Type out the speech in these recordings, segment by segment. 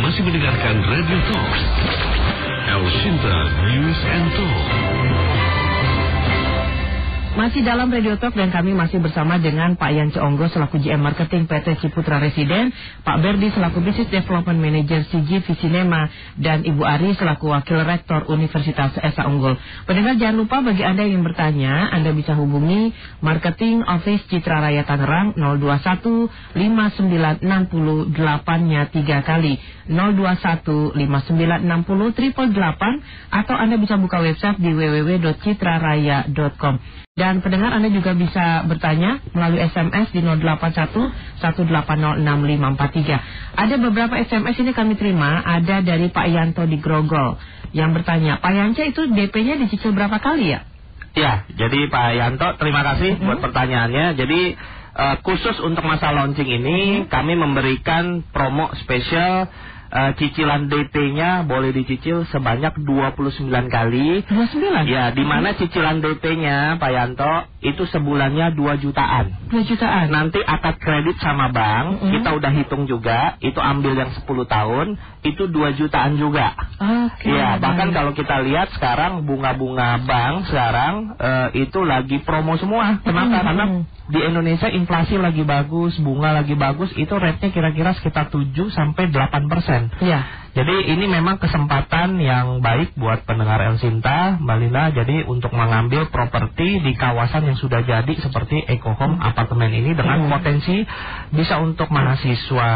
masih mendengarkan Radio Talk, El Sinta News and Talk. Masih dalam Radio Talk dan kami masih bersama dengan Pak Yance Onggo selaku GM Marketing PT Ciputra Residen, Pak Berdi selaku Business Development Manager CG Visinema, dan Ibu Ari selaku Wakil Rektor Universitas Esa Unggul. Pendengar jangan lupa bagi Anda yang bertanya, Anda bisa hubungi Marketing Office Citra Raya Tangerang 021 5960 8-nya 3 kali 021 5960 888, atau Anda bisa buka website di www.citraraya.com. Dan pendengar Anda juga bisa bertanya melalui SMS di 081 180 6543. Ada beberapa SMS ini kami terima, ada dari Pak Yanto di Grogol yang bertanya, Pak Yance itu DP-nya dicicil berapa kali ya? Ya, jadi Pak Yanto terima kasih buat pertanyaannya. Jadi khusus untuk masa launching ini kami memberikan promo spesial. Cicilan DP-nya boleh dicicil sebanyak 29 kali. 29? Ya, di mana cicilan DP-nya Pak Yanto itu sebulannya 2 jutaan. 2 jutaan. Nanti akad kredit sama bank, kita udah hitung juga, itu ambil yang 10 tahun, itu 2 jutaan juga. Oke. Ya, bahkan kalau kita lihat sekarang bunga-bunga bank sekarang itu lagi promo semua. Kenapa? Karena di Indonesia inflasi lagi bagus, bunga lagi bagus, itu rate-nya kira-kira sekitar 7-8%. Iya. Jadi ini memang kesempatan yang baik buat pendengar El Sinta, Mbak Lina. Jadi untuk mengambil properti di kawasan yang sudah jadi seperti Eco Home apartemen ini dengan potensi bisa untuk mahasiswa,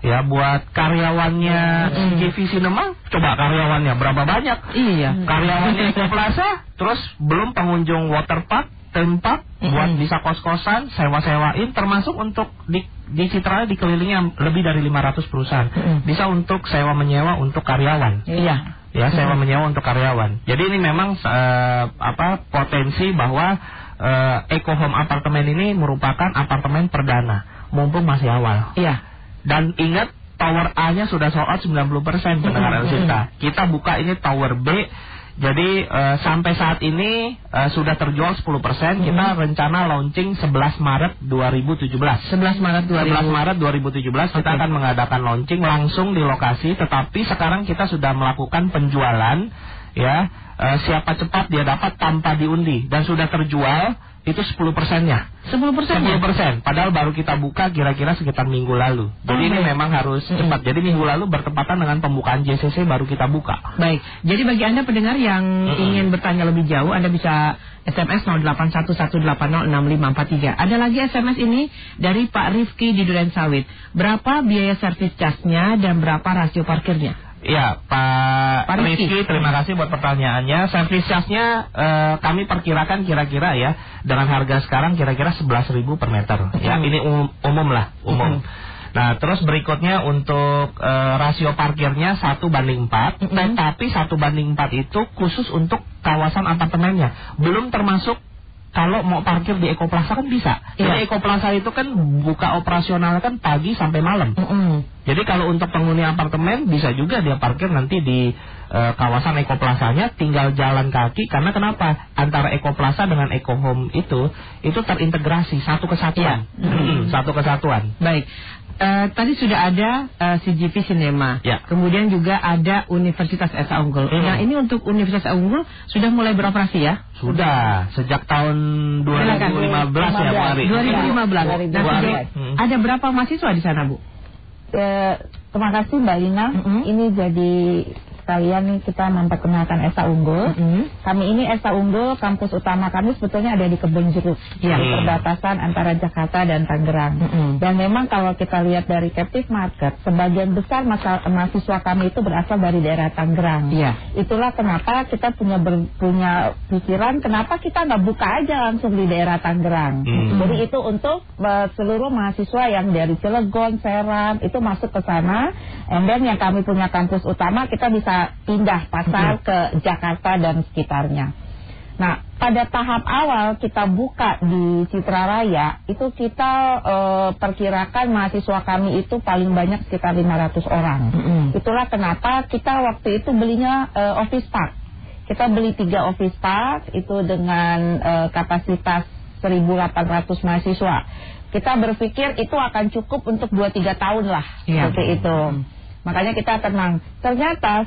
ya buat karyawannya CG Visinema. Coba karyawannya berapa banyak? Iya. Karyawannya Eco Plaza, terus belum pengunjung waterpark, tempat buat bisa kos-kosan, sewa-sewain, termasuk untuk di Citra dikelilingi lebih dari 500 perusahaan. Bisa untuk sewa-menyewa untuk karyawan. Iya. Ya, sewa-menyewa untuk karyawan. Jadi ini memang potensi bahwa Eco Home apartemen ini merupakan apartemen perdana, mumpung masih awal. Iya. Dan ingat, Tower A-nya sudah sold out 90% pendengar El Sinta. Kita buka ini Tower B. Jadi sampai saat ini sudah terjual 10%. Kita rencana launching 11 Maret 2017. 11 Maret 2017 kita akan mengadakan launching langsung di lokasi. Tetapi sekarang kita sudah melakukan penjualan, ya, siapa cepat dia dapat tanpa diundi, dan sudah terjual itu 10%-nya. 10%. Padahal baru kita buka kira-kira sekitar minggu lalu. Jadi ini memang harus cepat. Jadi minggu lalu bertepatan dengan pembukaan JCC baru kita buka. Baik. Jadi bagi Anda pendengar yang ingin bertanya lebih jauh, Anda bisa SMS 0811806543. Ada lagi SMS ini dari Pak Rifki di Duren Sawit. Berapa biaya servis casnya dan berapa rasio parkirnya? Ya, Pak Rizky, terima kasih buat pertanyaannya. Servis charge-nya kami perkirakan kira-kira ya, dengan harga sekarang kira-kira 11.000 per meter. Ya, ini umum lah, umum. Nah, terus berikutnya untuk rasio parkirnya 1:4, tetapi 1:4 itu khusus untuk kawasan apartemennya, belum termasuk kalau mau parkir di Eco Plaza kan bisa. Jadi Eco Plaza itu kan buka operasional kan pagi sampai malam. Jadi kalau untuk penghuni apartemen bisa juga dia parkir nanti di kawasan Eco Plaza-nya, tinggal jalan kaki. Karena kenapa? Antara Eco Plaza dengan Eco Home itu terintegrasi, satu kesatuan. Satu kesatuan. Baik. Tadi sudah ada CG Visinema, kemudian juga ada Universitas Esa Unggul. Nah, ini untuk Universitas Esa Unggul sudah mulai beroperasi ya? Sudah, sejak tahun 2015 ya Bu Ari. 2015. Nah, ada berapa mahasiswa di sana Bu? Terima kasih Mbak Lina. Ini jadi sekalian nih kita memperkenalkan Esa Unggul. Kami ini Esa Unggul, kampus utama kami sebetulnya ada di Kebonjeruk, di perbatasan antara Jakarta dan Tangerang. Dan memang kalau kita lihat dari captive market, sebagian besar mahasiswa kami itu berasal dari daerah Tangerang. Itulah kenapa kita punya pikiran kenapa kita nggak buka aja langsung di daerah Tangerang. Jadi itu untuk seluruh mahasiswa yang dari Cilegon, Serang itu masuk ke sana. And then yang kami punya kampus utama kita bisa pindah pasar ke Jakarta dan sekitarnya. Nah, pada tahap awal kita buka di Citra Raya, itu kita perkirakan mahasiswa kami itu paling banyak sekitar 500 orang. Itulah kenapa kita waktu itu belinya office park. Kita beli 3 office park itu dengan kapasitas 1.800 mahasiswa. Kita berpikir itu akan cukup untuk 2-3 tahun lah, seperti itu. Makanya kita tenang. Ternyata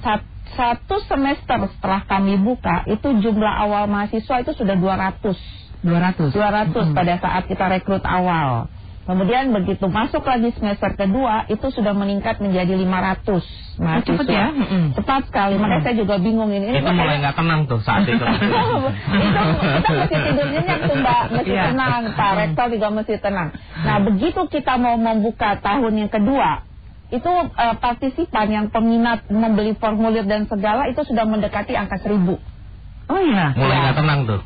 satu semester setelah kami buka, itu jumlah awal mahasiswa itu sudah 200 pada saat kita rekrut awal. Kemudian begitu masuk lagi semester kedua, itu sudah meningkat menjadi 500 mahasiswa. Cepat ya? Cepat sekali. Makanya saya juga bingung ini. Itu mulai nggak tenang tuh saat itu. Itu kita mesti tidur nyenyak tuh Mbak, mesti tenang. Pak Rektor juga mesti tenang. Nah begitu kita mau membuka tahun yang kedua, itu partisipan yang peminat membeli formulir dan segala itu sudah mendekati angka 1000. Oh iya. Mulai nggak tenang tuh.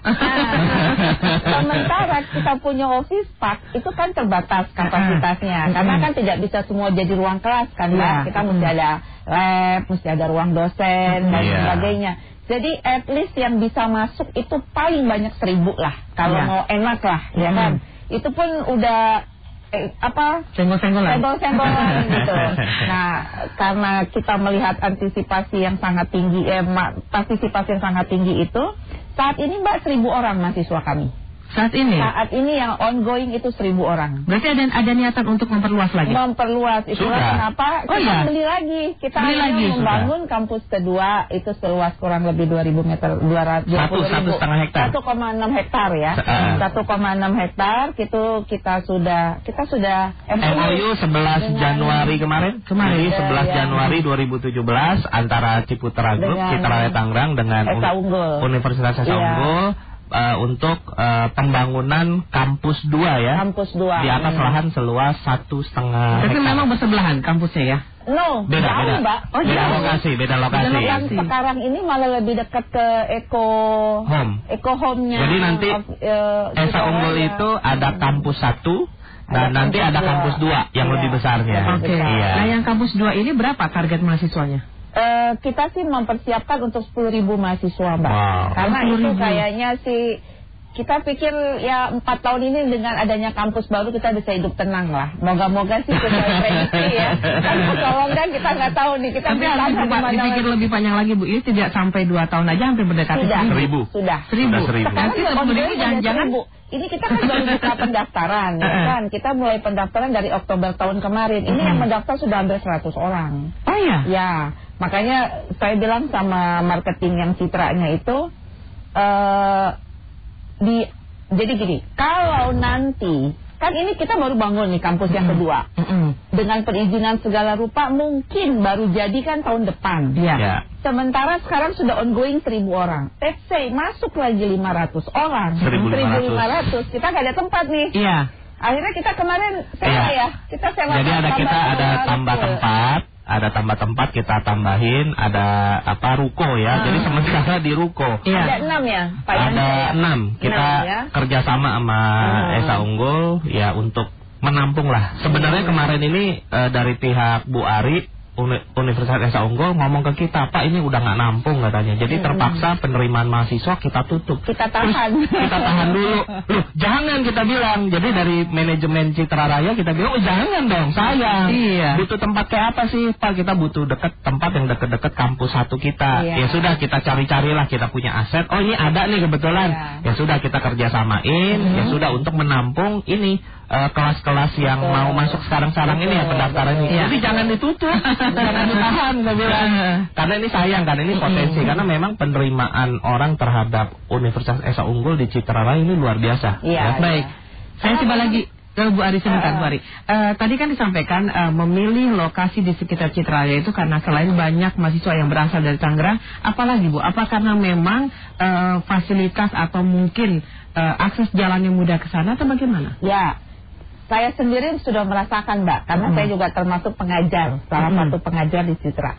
Sementara kita punya office park itu kan terbatas kapasitasnya, karena kan tidak bisa semua jadi ruang kelas kan Mbak. Kita mesti ada lab, mesti ada ruang dosen dan sebagainya. Jadi at least yang bisa masuk itu paling banyak 1000 lah. Kalau mau enak lah, ya kan. Itu pun udah senggol-senggolan gitu. Nah, karena kita melihat antisipasi yang sangat tinggi, partisipasi yang sangat tinggi itu, saat ini Mbak 1000 orang mahasiswa kami. Saat ini yang ongoing itu 1000 orang. Berarti ada niatan untuk memperluas lagi. Itulah kenapa kita beli lagi. Kita membangun kampus kedua itu seluas kurang lebih 2000 meter, 1,5 hektar. 1,6 hektar ya. 1,6 hektar itu kita sudah MOU 11 Januari kemarin. Jadi 11 Januari 2017 antara Ciputra Group, Citra Raya Tangerang dengan Universitas Esa Unggul untuk pembangunan kampus 2 ya. Kampus 2 di atas lahan seluas 1,5 hektar. Tapi memang bersebelahan kampusnya ya? No, beda. Mbak. Beda lokasi. Yang sekarang ini malah lebih dekat ke Eko Home-nya. Jadi nanti Esa Unggul itu ada kampus 1 dan nanti ada kampus 2 yang lebih besarnya. Nah, yang kampus 2 ini berapa target mahasiswanya? Kita sih mempersiapkan untuk 10.000 mahasiswa Mbak. Karena itu kayaknya sih kita pikir ya 4 tahun ini dengan adanya kampus baru kita bisa hidup tenang lah. Moga-moga sih kita prediksi ya. Kan kalau enggak kita nggak tahu nih kita dipikir lebih panjang lagi Bu. Ini tidak sampai 2 tahun aja hampir mendekati 1.000. Sudah 1.000. Nanti 10.000 jangan-jangan ini kita kan baru buka pendaftaran ya kan. Kita mulai pendaftaran dari Oktober tahun kemarin. Ini yang mendaftar sudah hampir 100 orang. Oh iya? Ya, makanya saya bilang sama marketing yang citranya itu jadi gini, kalau nanti kan ini kita baru bangun nih kampus yang kedua. Dengan perizinan segala rupa mungkin baru jadi kan tahun depan. Sementara sekarang sudah ongoing 1000 orang. Let's say masuk lagi 500 orang. 1.500. Kita nggak ada tempat nih. Iya. Akhirnya kita kemarin sewa ya. Kita sewa. Jadi ada tambah tempat. Ada tambah tempat kita tambahin, ada ruko ya. Jadi sementara di ruko. Ada 6 ya, Pak. Ada 6. Kita kerjasama sama Esa Unggul ya untuk menampung lah. Sebenarnya kemarin ini dari pihak Bu Ari Universitas Esa Unggul ngomong ke kita, Pak ini udah nggak nampung katanya. Jadi terpaksa penerimaan mahasiswa kita tutup. Kita tahan. Kita tahan dulu. Loh, jangan kita bilang. Jadi dari manajemen Citra Raya kita bilang, jangan dong, sayang. Butuh tempat kayak apa sih, Pak? Kita butuh tempat yang deket-deket kampus 1 kita. Ya sudah kita cari-carilah, kita punya aset. Oh ini ada nih kebetulan. Ya sudah kita kerjasamain. Ya sudah untuk menampung ini kelas-kelas yang mau masuk sekarang-sekarang ini ya pendaftaran ini. Jadi jangan ditutup. Jangan ditahan, saya bilang. Karena ini sayang kan, ini potensi. Karena memang penerimaan orang terhadap Universitas Esa Unggul di Citra Raya ini luar biasa. Baik, saya coba lagi ke Bu Ari sebentar, Bu Ari. Tadi kan disampaikan memilih lokasi di sekitar Citra Raya itu karena selain banyak mahasiswa yang berasal dari Tangerang, apalagi Bu? Apa karena memang fasilitas atau mungkin akses jalan yang mudah ke sana atau bagaimana? Ya. Saya sendiri sudah merasakan Mbak, karena saya juga termasuk pengajar, salah satu pengajar di Citra.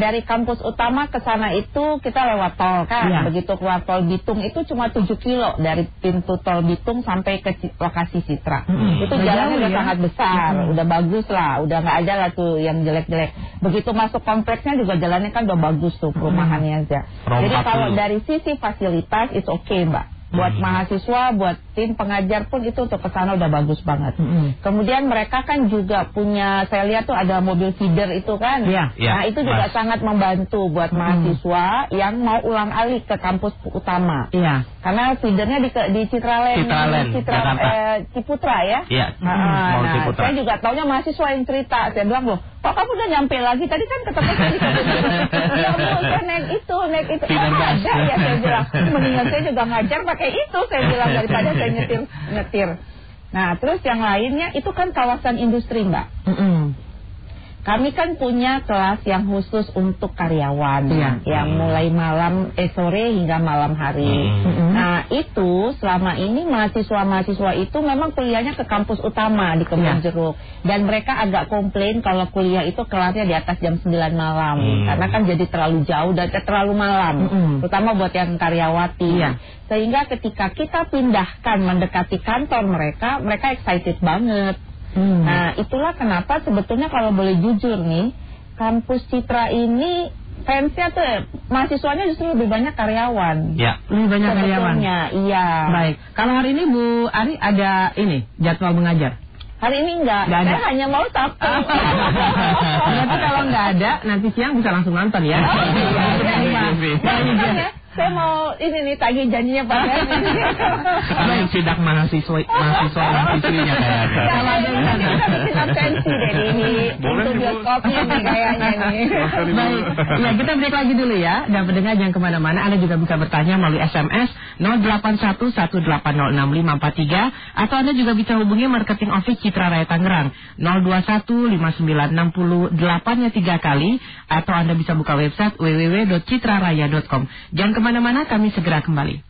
Dari kampus utama ke sana itu kita lewat tol kan, begitu keluar tol Bitung itu cuma 7 kilo dari pintu tol Bitung sampai ke lokasi Citra. Itu jalannya udah sangat besar, udah bagus lah, udah nggak ada lah tuh yang jelek-jelek. Begitu masuk kompleksnya juga jalannya kan udah bagus tuh perumahannya aja. Jadi kalau dari sisi fasilitas itu oke Mbak. Buat mahasiswa, buat tim pengajar pun itu untuk kesana udah bagus banget. Kemudian mereka kan juga punya, saya lihat tuh ada mobil feeder itu kan. Nah itu juga sangat membantu buat mahasiswa yang mau ulang alik ke kampus utama. Karena feedernya di Citraland, Ciputra ya. Ciputra. Saya juga taunya mahasiswa yang cerita. Saya bilang loh, Kok kamu udah nyampe lagi? Tadi kan ketemu di kebun jeruk. Nggak usah naik itu. Oh ada ya, saya bilang. Mendingan saya juga ngajar pakai itu, saya bilang, daripada saya nyetir. Nah, terus yang lainnya itu kan kawasan industri, Mbak. Kami kan punya kelas yang khusus untuk karyawan, yang mulai sore hingga malam hari. Nah, itu selama ini mahasiswa-mahasiswa itu memang kuliahnya ke kampus utama di Kebun Jeruk. Dan mereka agak komplain kalau kuliah itu kelasnya di atas jam 9 malam. Karena kan jadi terlalu jauh dan terlalu malam. Terutama buat yang karyawati. Sehingga ketika kita pindahkan mendekati kantor mereka excited banget. Nah, itulah kenapa sebetulnya kalau boleh jujur nih, kampus Citra ini fansnya tuh mahasiswanya justru lebih banyak karyawan. Ya, lebih banyak karyawan. Iya. Baik. Kalau hari ini Bu Ari ada jadwal mengajar? Hari ini enggak ada. Saya hanya mau Sabtu. Berarti kalau nggak ada, nanti siang bisa langsung nonton ya. Saya mau tagih janjinya Pak Berdi. Karena sidak mahasiswa-mahasiswinya kayaknya. Kalau ada kita bikin absensi deh ini untuk bioskopnya nih kayaknya nih. Baik, ya kita break lagi dulu ya. Dan pendengar jangan kemana-mana, Anda juga bisa bertanya melalui SMS 0811806543 atau Anda juga bisa hubungi Marketing Office Citra Raya Tangerang 0215960 3 kali atau Anda bisa buka website www.citraraya.com. Jangan kemana-mana, kami segera kembali.